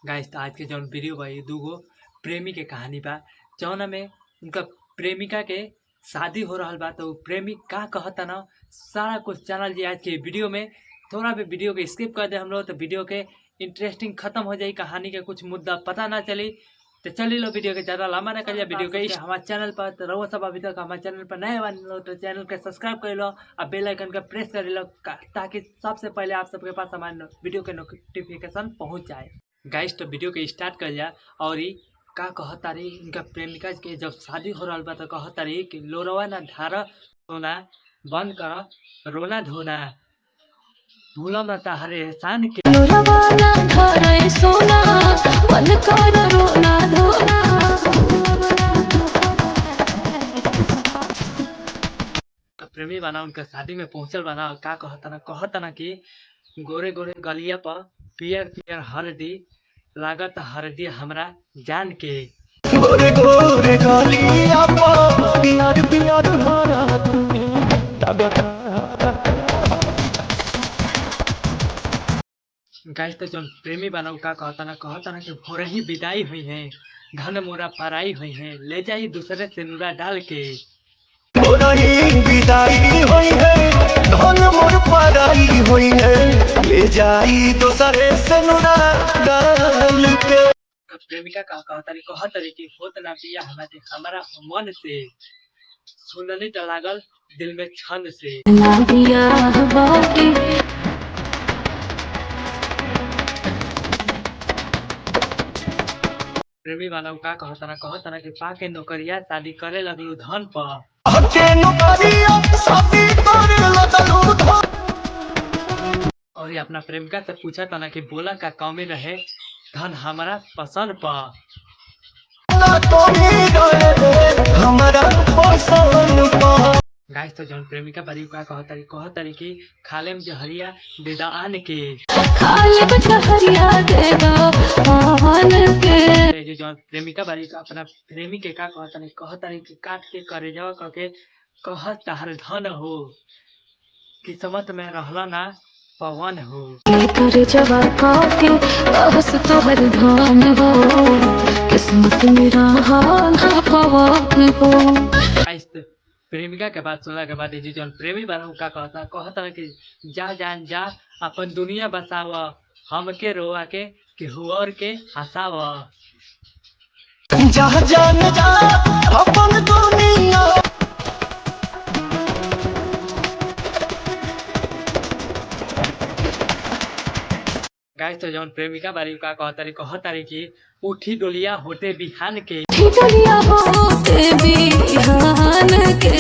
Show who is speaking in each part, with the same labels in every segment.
Speaker 1: Guys तो आज के जौन वीडियो बा दूगो प्रेमी के कहानी बा जौना में उनका प्रेमिका के शादी हो रहल बा। तो प्रेमी का कहता ना सारा कुछ जानल जी आज के वीडियो में। थोड़ा भी वीडियो के स्किप कर दे हम लोग तो वीडियो के इंटरेस्टिंग खत्म हो जाए, कहानी के कुछ मुद्दा पता ना चली। तो चलिए लो वीडियो के ज़्यादा लंबा ना करिए वीडियो के हमारे चैनल पर। तो रहो सब अभी तक हमारे चैनल पर नए बन लो तो चैनल के सब्सक्राइब कर लो और बेल आइकन का प्रेस कर लो ताकि सबसे पहले आप सबके पास हमारे वीडियो के नोटिफिकेशन पहुंच जाए। गाइस तो वीडियो के स्टार्ट कर जा। और का कहता रही इनका प्रेमिका के जब शादी हो रहा बा तो कहता रही कि लोरवा ना धारा सोना बंद कर रोना धोना भूलम ना ताहरे एहसान के।
Speaker 2: लोरवा ना धारा सोना बंद कर रोना धोना।
Speaker 1: प्रेमी बना उनका शादी में पहुंचल बना का कहता ना कि गोरे गोरे गलिया पर पियर पियर हरदी लागत हरदी हमरा जान के।
Speaker 3: गोरे गोरे गलिया पर पियर पियर हरदी लागत।
Speaker 1: गाइस तो जौन प्रेमी बनाऊ का कहता ना कि भोरे ही विदाई हुई है धन मोरा पराई हुई है ले जाई दूसरे से नूरा डाल के।
Speaker 3: भोरे ही विदाई हुई है धन मोर पराई हुई है ले जाई दूसरे से नूरा डाल के।
Speaker 1: प्रेमिका का कहता रही कि होत ना पिया हमारा मन से सुननी तो लागल दिल में छन से। प्रेमी मानव का कहता ना कि पाके नौकरिया शादी करे लगलू धन पर। और अपना प्रेमिका से पूछा था ना कि बोला का कमी रहे धन हमारा पसंद पर। गाइस तो जौन प्रेमिका बड़ी का कहता रही कि खाले में जहरिया देदा आन के।
Speaker 2: खाले में जहरिया देदा आन के।
Speaker 1: जो जौन प्रेमिका बड़ी का अपना प्रेमी के का कहता रही कि काट के करे जावा करके कहत ताहर धन हो किस्मत में रहला ना पवन हो।
Speaker 2: करे जवा के बस तोहर धन हो किस्मत में रहला ना पवन हो।
Speaker 1: गाइस प्रेमिका के बात सुनला के बाद जी जौन प्रेमी बना का कहता कि जा जान जा अपन दुनिया बसाव हमके रोआ के केहू और के हंसाव।
Speaker 3: जा जान जा अपन दुनिया।
Speaker 1: गाइस तो जौन प्रेमिका बारी का कहता रही कि उठी डोलिया होते बिहान के।
Speaker 2: डोलिया होते बिहान के।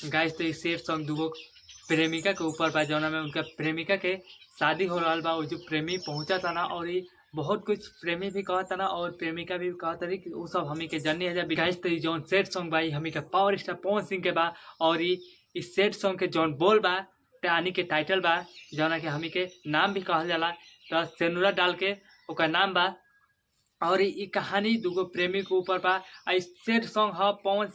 Speaker 1: गाइस तो इस शेर सॉन्ग दूगो प्रेमिका के ऊपर बा जौना में उनका प्रेमिका के शादी हो रहा बा। जो प्रेमी पहुंचा था ना और बहुत कुछ प्रेमी भी कहता ना और प्रेमिका भी कहता रही कि वो सब हमी के जन्नी है। गाइस तो जौन सेट सॉन्ग बा हमी के पावर स्टार पवन सिंह के बा और इस सेट सॉन्ग के जौन बोल बा यानी के टाइटल बा जौना के हमी के नाम भी कहल जाला तो सेनुरा डाल के ओकर नाम बा। और ये कहानी दूगो प्रेमी के ऊपर बा। इस सेट सॉन्ग है पवन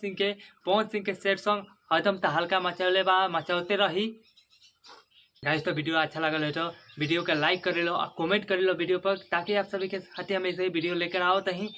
Speaker 1: सिंह के सेट सॉन्ग हरदम हल्का मचौले बा मचौते रही। गाइस तो वीडियो अच्छा लगल है तो वीडियो का लाइक कर लो और कमेंट कर लो वीडियो पर ताकि आप सभी के साथ हमेशा ही वीडियो लेकर आओ तहीं।